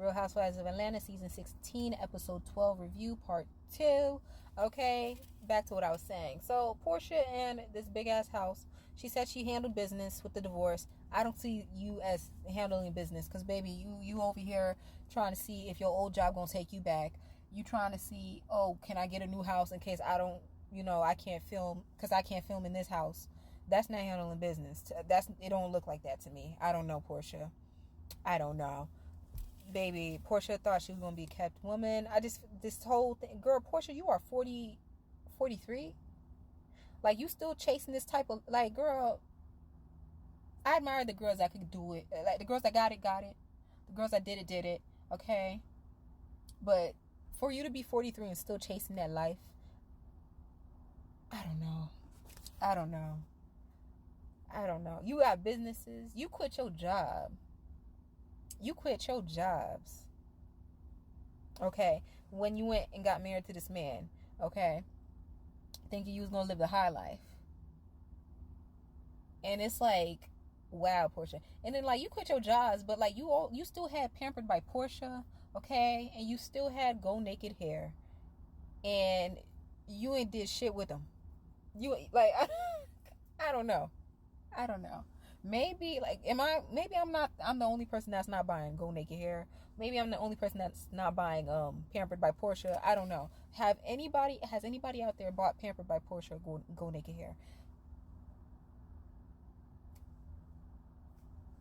Real Housewives of Atlanta, season 16, episode 12 review, part 2. Okay, back to what I was saying. So, Portia and this big ass house, she said she handled business with the divorce. I don't see you as handling business, because baby, you over here trying to see if your old job gonna take you back. You trying to see, oh, can I get a new house in case I don't, I can't film, because I can't film in this house. That's not handling business. It don't look like that to me. I don't know, Portia. I don't know. Baby, Portia thought she was going to be a kept woman. This whole thing. Girl, Portia, you are 43. Like, you still chasing this type of, like, girl, I admire the girls that could do it. Like, the girls that got it. The girls that did it. Okay? But for you to be 43 and still chasing that life, I don't know. You got businesses. You quit your job. You quit your jobs, okay, when you went and got married to this man, okay, thinking you was gonna live the high life. And it's like, wow, Portia. And then, like, you quit your jobs, but, like, you still had Pampered by Portia, okay, and you still had Go Naked hair, and you ain't did shit with them. You, like, I don't know. Maybe, like, I'm the only person that's not buying Go Naked hair. Maybe I'm the only person that's not buying Pampered by Portia. I don't know. Has anybody out there bought Pampered by Portia Go Naked hair?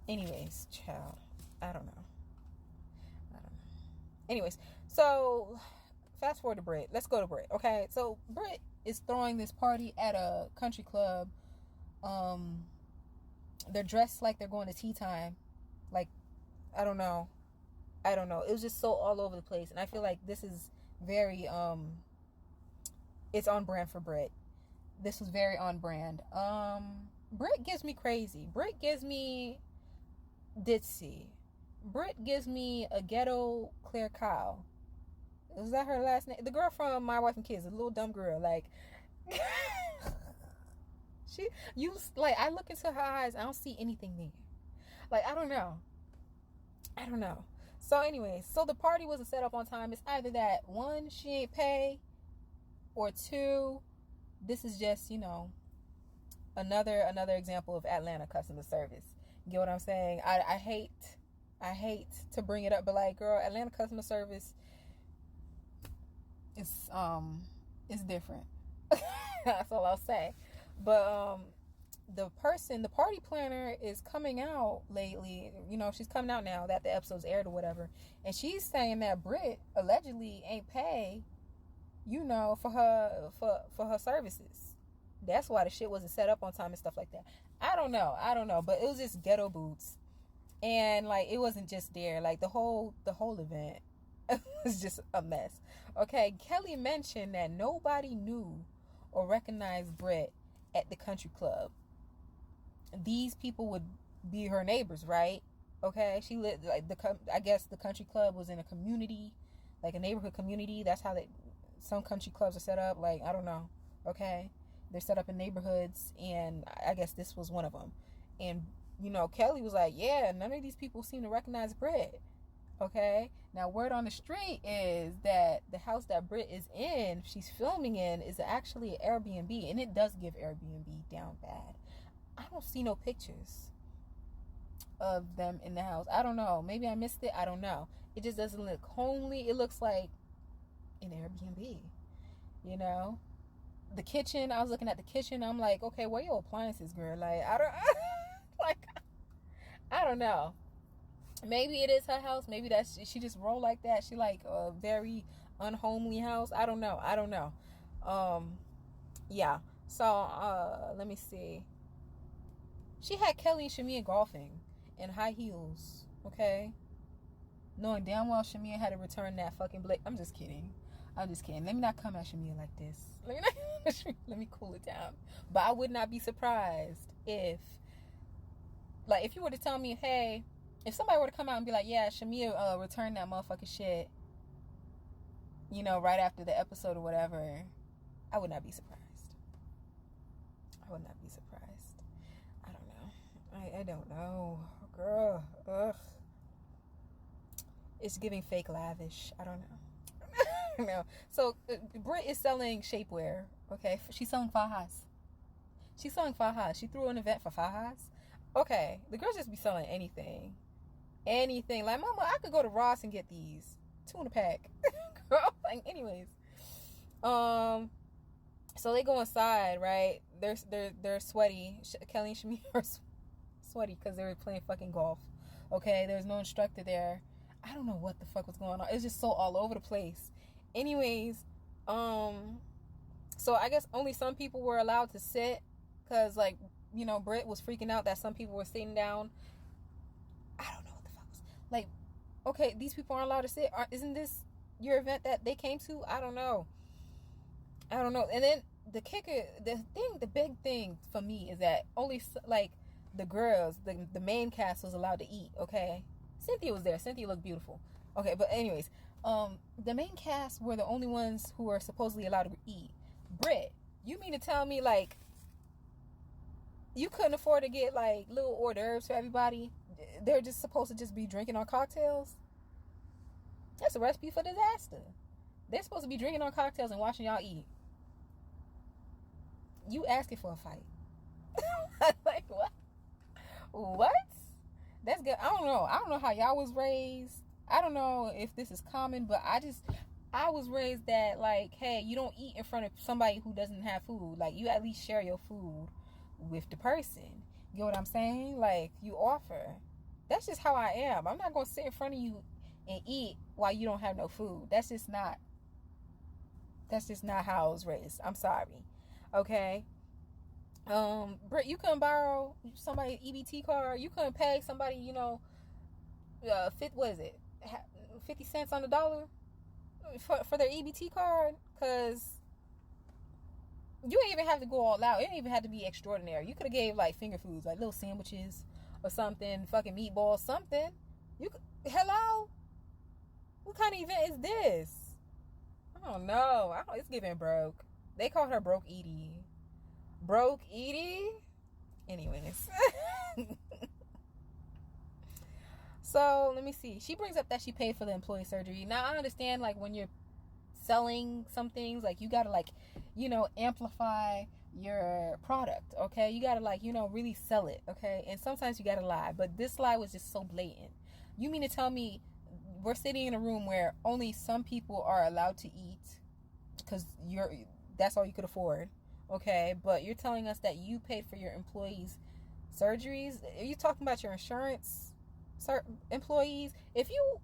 Anyways, child, I don't know. Anyways, so fast forward to Britt. Let's go to Britt. Okay, so Britt is throwing this party at a country club. They're dressed like they're going to tea time. Like, I don't know. It was just so all over the place. And I feel like this is very, it's on brand for Britt. This was very on brand. Britt gives me crazy. Britt gives me ditzy. Britt gives me a ghetto Claire Kyle. Is that her last name? The girl from My Wife and Kids, the little dumb girl. Like, I look into her eyes, I don't see anything there. Like, I don't know. So anyways, so the party wasn't set up on time. It's either that, one, she ain't pay, or two, this is just, another example of Atlanta customer service. You get what I'm saying? I hate to bring it up, but, like, girl, Atlanta customer service is different. That's all I'll say. But the party planner is coming out lately. She's coming out now that the episode's aired or whatever, and she's saying that Britt allegedly ain't pay, for her services. That's why the shit wasn't set up on time and stuff like that. I don't know, but it was just ghetto boots, and, like, it wasn't just there. Like, the whole event was just a mess. Okay, Kelly mentioned that nobody knew or recognized Britt at the country club. These people would be her neighbors, right? Okay, she lived, like, I guess the country club was in a community, like a neighborhood community. That's how some country clubs are set up. Like, I don't know. Okay, they're set up in neighborhoods, and I guess this was one of them. And Kelly was like, yeah, none of these people seem to recognize Britt. Okay, now word on the street is that the house that Britt is in, she's filming in, is actually an Airbnb, and it does give Airbnb down bad. I don't see no pictures of them in the house. I don't know. Maybe I missed it. I don't know. It just doesn't look homely. It looks like an Airbnb. The kitchen. I was looking at the kitchen. I'm like, okay, where are your appliances, girl? Like, I don't know. Maybe it is her house. Maybe she just roll like that. She like a very unhomely house. I don't know. Yeah. So let me see. She had Kelly and Shamia golfing in high heels. Okay. Knowing damn well Shamia had to return that fucking blade. I'm just kidding. Let me not come at Shamia like this. Let me cool it down. But I would not be surprised if you were to tell me, hey, if somebody were to come out and be like, yeah, Shamia returned that motherfucking shit, right after the episode or whatever, I would not be surprised. I don't know. I don't know. Girl. Ugh. It's giving fake lavish. I don't know. No. So Brit is selling shapewear. Okay, she's selling fajas. She's selling fajas. She threw an event for fajas. Okay, the girls just be selling anything, anything. Like, mama, I could go to Ross and get these two in a pack. Girl, like, anyways. So they go inside, right? They're sweaty. Kelly and Shamir are sweaty because they were playing fucking golf. Okay, there's no instructor there. I don't know what the fuck was going on. It's just so all over the place. Anyways, so I guess only some people were allowed to sit because, like, you know, Britt was freaking out that some people were sitting down. I don't know what the fuck was like. Okay, these people aren't allowed to sit. Isn't this your event that they came to? I don't know. And then the kicker, the big thing for me is that only like the girls, the main cast was allowed to eat. Okay, Cynthia was there. Cynthia looked beautiful. Okay, but anyways, the main cast were the only ones who were supposedly allowed to eat. Britt, you mean to tell me, like, you couldn't afford to get like little hors d'oeuvres for everybody? They're just supposed to just be drinking on cocktails? That's a recipe for disaster. They're supposed to be drinking on cocktails and watching y'all eat. You asking for a fight. Like, what? That's good. I don't know how y'all was raised. I don't know if this is common, but I was raised that, like, hey, you don't eat in front of somebody who doesn't have food. Like, you at least share your food with the person. You know what I'm saying? Like, you offer. That's just how I am. I'm not going to sit in front of you and eat while you don't have no food. That's just not how I was raised. I'm sorry. Okay. Britt, you couldn't borrow somebody's EBT card. You couldn't pay somebody, you know, what is it, 50 cents on the dollar for their EBT card? Because you ain't even have to go all out. It didn't even have to be extraordinary. You could have gave like finger foods, like little sandwiches or something, fucking meatballs, something. Hello? What kind of event is this? I don't know. It's giving broke. They called her Broke Edie. Broke Edie? Anyways. So, let me see. She brings up that she paid for the employee surgery. Now, I understand, like, when you're selling some things, like, you gotta, like, you know, amplify your product, okay? You gotta, like, you know, really sell it, okay? And sometimes you gotta lie. But this lie was just so blatant. You mean to tell me we're sitting in a room where only some people are allowed to eat because that's all you could afford, okay? But you're telling us that you paid for your employees' surgeries? Are you talking about your insurance employees? If you,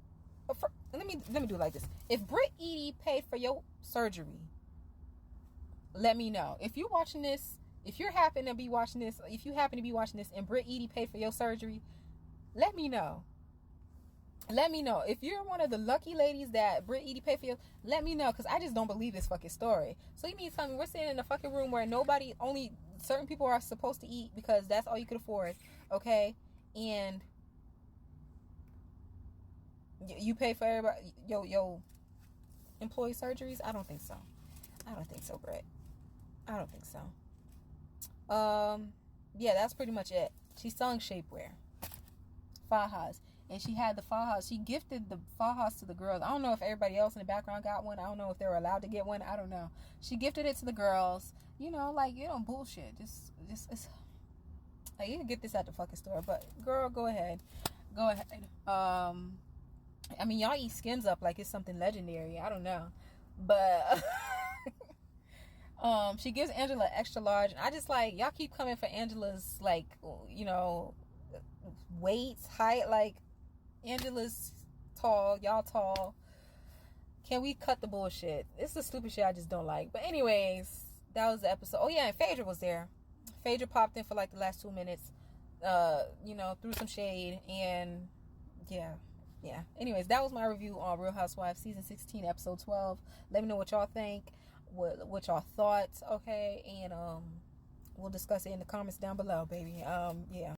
let me do it like this. If Britt Edie paid for your surgery, let me know. If you're watching this, if you happen to be watching this and Britt Edie paid for your surgery, let me know. Let me know. If you're one of the lucky ladies that Britt Edie paid for you, let me know, because I just don't believe this fucking story. So you mean to tell me we're sitting in a fucking room where only certain people are supposed to eat because that's all you could afford, okay? And you pay for everybody, yo employee surgeries? I don't think so, Britt. I don't think so. Yeah, that's pretty much it. She's selling shapewear, fajas. And she had the fajas. She gifted the fajas to the girls. I don't know if everybody else in the background got one. I don't know if they were allowed to get one. I don't know. She gifted it to the girls. You know, like, you know, bullshit. Just it's, like, you can get this at the fucking store. But, girl, go ahead. I mean, y'all eat skins up like it's something legendary. I don't know. But, she gives Angela extra large. And I just, like, y'all keep coming for Angela's, like, you know, weights, height, like, Angela's tall, y'all tall. Can we cut the bullshit? It's the stupid shit I just don't like. But anyways, that was the episode. Oh yeah, and Phaedra was there. Phaedra popped in for like the last 2 minutes. You know, threw some shade, and yeah. Anyways, that was my review on Real Housewives season 16, episode 12. Let me know what y'all think, what y'all thoughts, okay? And we'll discuss it in the comments down below, baby. Yeah.